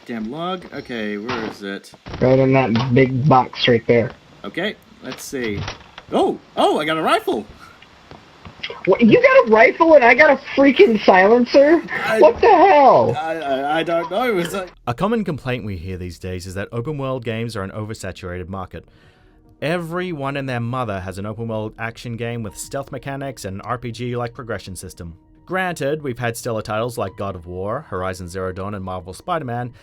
goddamn log. Okay, where is it? Right in that big box right there. Okay, let's see. Oh, I got a rifle. What, you got a rifle and I got a freaking silencer? What the hell? I don't know. It's like... A common complaint we hear these days is that open world games are an oversaturated market. Everyone and their mother has an open world action game with stealth mechanics and an RPG-like progression system. Granted, we've had stellar titles like God of War, Horizon Zero Dawn, and Marvel Spider-Man,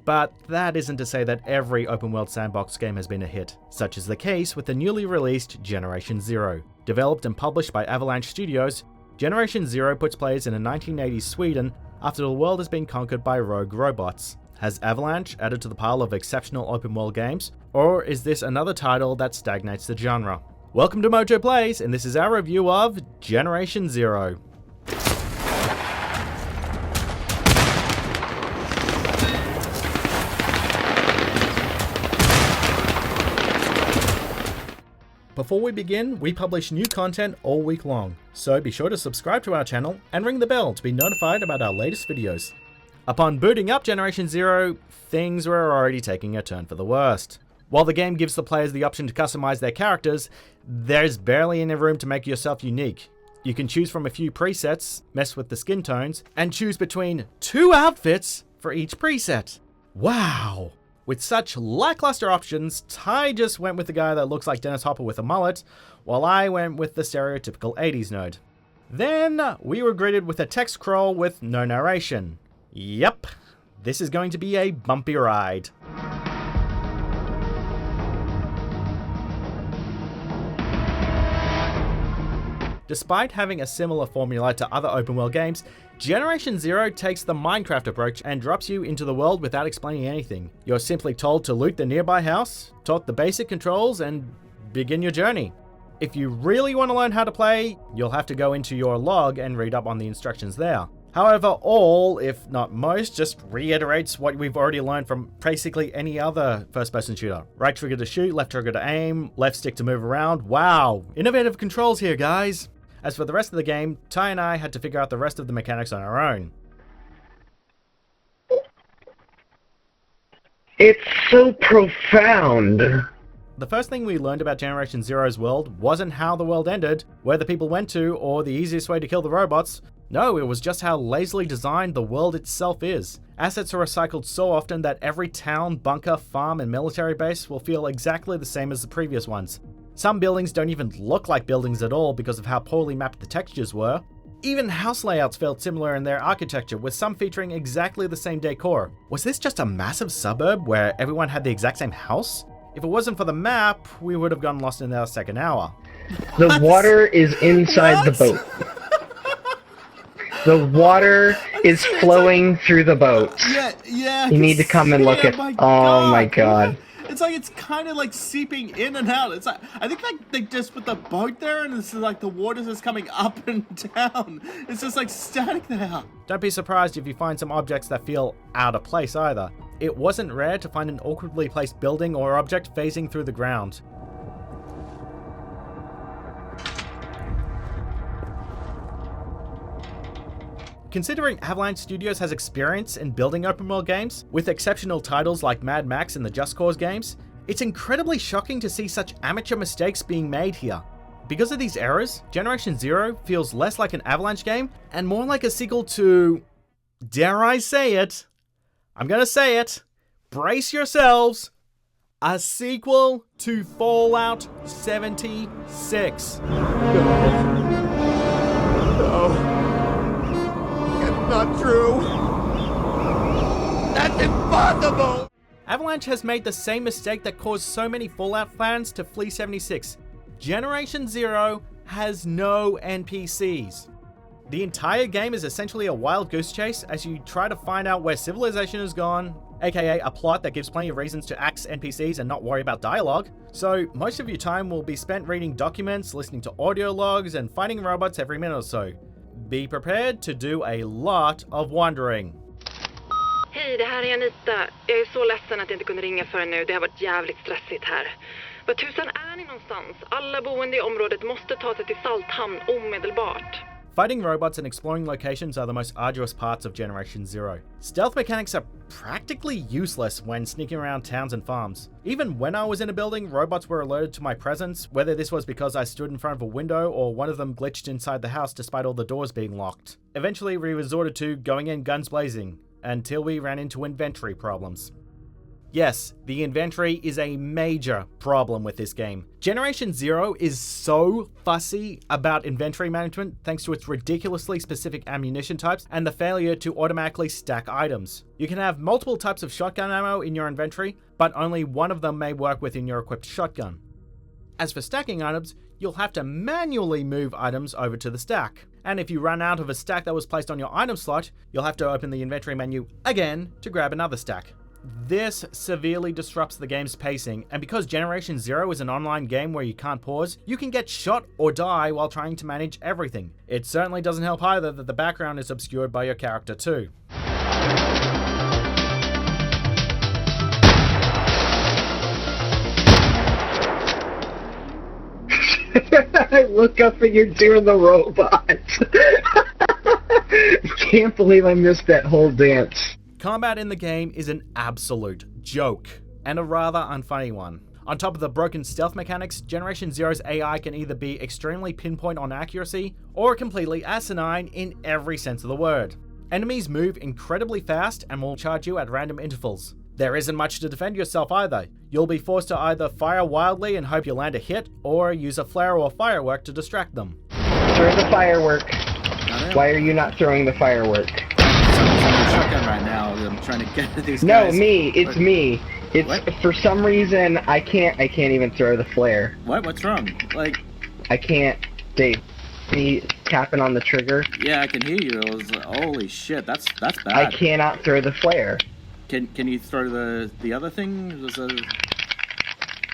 but that isn't to say that every open world sandbox game has been a hit, such is the case with the newly released Generation Zero. Developed and published by Avalanche Studios, Generation Zero puts players in a 1980s Sweden after the world has been conquered by rogue robots. Has Avalanche added to the pile of exceptional open world games, or is this another title that stagnates the genre? Welcome to MojoPlays, and this is our review of Generation Zero. Before we begin, we publish new content all week long, so be sure to subscribe to our channel and ring the bell to be notified about our latest videos. Upon booting up Generation Zero, things were already taking a turn for the worst. While the game gives the players the option to customize their characters, there's barely any room to make yourself unique. You can choose from a few presets, mess with the skin tones, and choose between 2 outfits for each preset. Wow! With such lackluster options, Ty just went with the guy that looks like Dennis Hopper with a mullet, while I went with the stereotypical 80s nerd. Then, we were greeted with a text crawl with no narration. Yep, this is going to be a bumpy ride. Despite having a similar formula to other open world games, Generation Zero takes the Minecraft approach and drops you into the world without explaining anything. You're simply told to loot the nearby house, taught the basic controls, and begin your journey. If you really want to learn how to play, you'll have to go into your log and read up on the instructions there. However, all, if not most, just reiterates what we've already learned from basically any other first-person shooter. Right trigger to shoot, left trigger to aim, left stick to move around. Wow, innovative controls here, guys! As for the rest of the game, Ty and I had to figure out the rest of the mechanics on our own. It's so profound. The first thing we learned about Generation Zero's world wasn't how the world ended, where the people went to, or the easiest way to kill the robots. No, it was just how lazily designed the world itself is. Assets are recycled so often that every town, bunker, farm, and military base will feel exactly the same as the previous ones. Some buildings don't even look like buildings at all because of how poorly mapped the textures were. Even house layouts felt similar in their architecture, with some featuring exactly the same decor. Was this just a massive suburb where everyone had the exact same house? If it wasn't for the map, we would have gotten lost in our second hour. The water is inside the boat. The water is flowing through the boat. Yeah. You need to come and look at. Oh my god. It's like it's kind of like seeping in and out. It's like I think like they just put the boat there, and this is like the water's just coming up and down. It's just like static there. Don't be surprised if you find some objects that feel out of place either. It wasn't rare to find an awkwardly placed building or object phasing through the ground. Considering Avalanche Studios has experience in building open world games, with exceptional titles like Mad Max and the Just Cause games, it's incredibly shocking to see such amateur mistakes being made here. Because of these errors, Generation Zero feels less like an Avalanche game and more like a sequel to... dare I say it? I'm gonna say it. Brace yourselves. A sequel to Fallout 76. No. Not true. That's impossible! Avalanche has made the same mistake that caused so many Fallout fans to flee 76. Generation Zero has no NPCs. The entire game is essentially a wild goose chase as you try to find out where civilization has gone, aka a plot that gives plenty of reasons to axe NPCs and not worry about dialogue. So most of your time will be spent reading documents, listening to audio logs, and fighting robots every minute or so. Be prepared to do a lot of wandering. Hej, det här är Anita. Jag är så ledsen att jag inte kunde ringa förrän nu. Det har varit jävligt stressigt här. Vad tusan är ni någonstans? Alla boende i området måste ta sig till Salthamn omedelbart. Fighting robots and exploring locations are the most arduous parts of Generation Zero. Stealth mechanics are practically useless when sneaking around towns and farms. Even when I was in a building, robots were alerted to my presence, whether this was because I stood in front of a window or one of them glitched inside the house despite all the doors being locked. Eventually, we resorted to going in guns blazing, until we ran into inventory problems. Yes, the inventory is a major problem with this game. Generation Zero is so fussy about inventory management thanks to its ridiculously specific ammunition types and the failure to automatically stack items. You can have multiple types of shotgun ammo in your inventory, but only one of them may work within your equipped shotgun. As for stacking items, you'll have to manually move items over to the stack. And if you run out of a stack that was placed on your item slot, you'll have to open the inventory menu again to grab another stack. This severely disrupts the game's pacing, and because Generation Zero is an online game where you can't pause, you can get shot or die while trying to manage everything. It certainly doesn't help either that the background is obscured by your character too. I look up and you're doing the robots. Can't believe I missed that whole dance. Combat in the game is an absolute joke, and a rather unfunny one. On top of the broken stealth mechanics, Generation Zero's AI can either be extremely pinpoint on accuracy, or completely asinine in every sense of the word. Enemies move incredibly fast and will charge you at random intervals. There isn't much to defend yourself either. You'll be forced to either fire wildly and hope you land a hit, or use a flare or firework to distract them. Throw the firework. Why are you not throwing the firework? Shotgun right now. I'm trying to get at these No, guys. me. It's me. It's What? for some reason I can't even throw the flare. What? What's wrong? Like, I can't. Dave, me tapping on the trigger. yeah, I can hear you. It was holy shit. That's bad. I cannot throw the flare. Can you throw the other thing?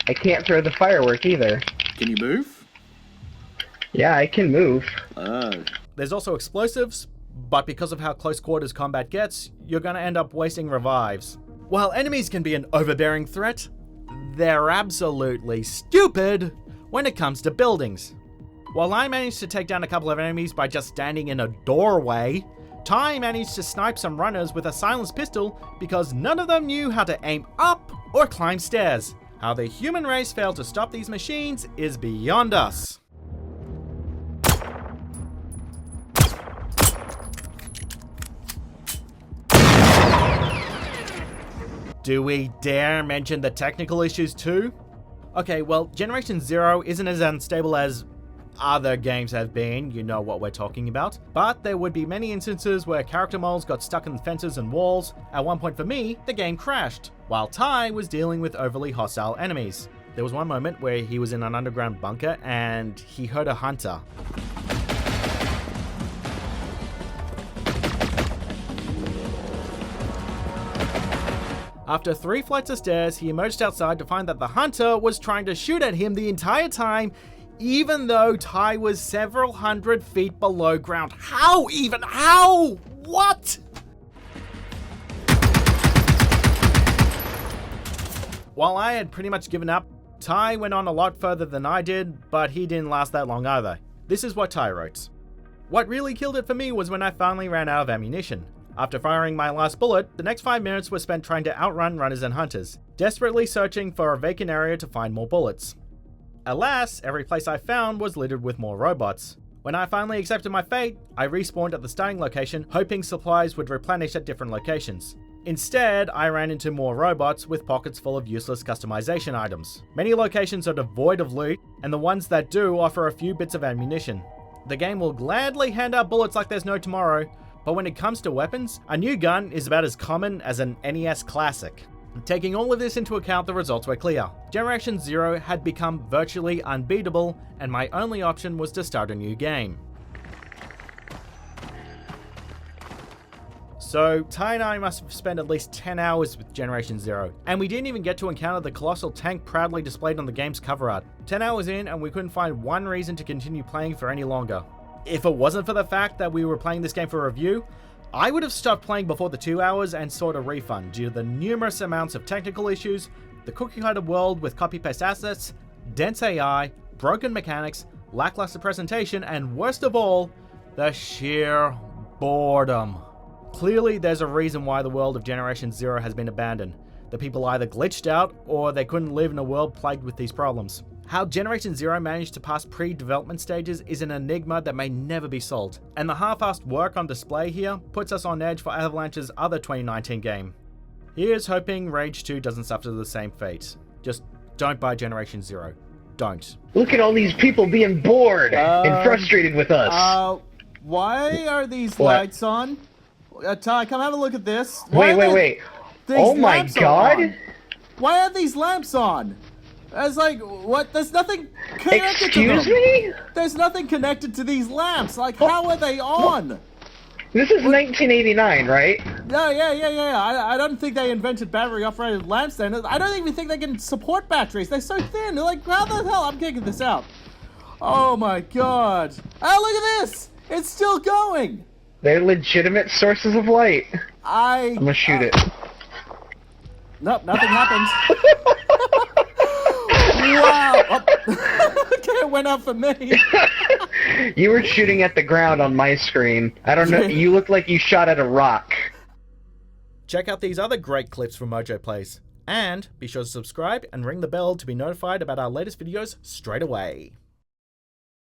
I can't throw the firework either. Can you move? Yeah, I can move. There's also explosives, but because of how close quarters combat gets, you're gonna end up wasting revives. While enemies can be an overbearing threat, they're absolutely stupid when it comes to buildings. While I managed to take down a couple of enemies by just standing in a doorway, Ty managed to snipe some runners with a silenced pistol because none of them knew how to aim up or climb stairs. How the human race failed to stop these machines is beyond us. Do we dare mention the technical issues too? Okay, well, Generation Zero isn't as unstable as other games have been, you know what we're talking about, but there would be many instances where character models got stuck in fences and walls. At one point for me, the game crashed, while Ty was dealing with overly hostile enemies. There was one moment where he was in an underground bunker and he heard a hunter. After 3 flights of stairs, he emerged outside to find that the hunter was trying to shoot at him the entire time, even though Ty was several hundred feet below ground. How even? How? What? While I had pretty much given up, Ty went on a lot further than I did, but he didn't last that long either. This is what Ty wrote. What really killed it for me was when I finally ran out of ammunition. After firing my last bullet, the next 5 minutes were spent trying to outrun runners and hunters, desperately searching for a vacant area to find more bullets. Alas, every place I found was littered with more robots. When I finally accepted my fate, I respawned at the starting location, hoping supplies would replenish at different locations. Instead, I ran into more robots with pockets full of useless customization items. Many locations are devoid of loot, and the ones that do offer a few bits of ammunition. The game will gladly hand out bullets like there's no tomorrow, but when it comes to weapons, a new gun is about as common as an NES classic. Taking all of this into account, the results were clear. Generation Zero had become virtually unbeatable, and my only option was to start a new game. So, Ty and I must have spent at least 10 hours with Generation Zero, and we didn't even get to encounter the colossal tank proudly displayed on the game's cover art. 10 hours in, and we couldn't find one reason to continue playing for any longer. If it wasn't for the fact that we were playing this game for review, I would have stopped playing before the 2 hours and sought a refund due to the numerous amounts of technical issues, the cookie-cutter world with copy-paste assets, dense AI, broken mechanics, lackluster presentation, and worst of all, The sheer boredom. Clearly, there's a reason why the world of Generation Zero has been abandoned. The people either glitched out or they couldn't live in a world plagued with these problems. How Generation Zero managed to pass pre-development stages is an enigma that may never be solved, and the half-assed work on display here puts us on edge for Avalanche's other 2019 game. Here's hoping Rage 2 doesn't suffer the same fate. Just don't buy Generation Zero. Don't. Look at all these people being bored and frustrated with us. Why are these What? lights on? Ty, come have a look at this. Wait. Oh my god! Why are these lamps on? It's like, what? There's nothing connected to them. Excuse me? There's nothing connected to these lamps. Like, how are they on? This is 1989, right? Yeah. I don't think they invented battery-operated lamps then. I don't even think they can support batteries. They're so thin. They're like, how the hell? I'm kicking this out. Oh my god. Oh, look at this! It's still going! They're legitimate sources of light. I'm gonna shoot it. Nope, nothing happened. Wow! Oh. Okay, it went up for me. You were shooting at the ground on my screen. I don't know, you looked like you shot at a rock. Check out these other great clips from MojoPlays. And be sure to subscribe and ring the bell to be notified about our latest videos straight away.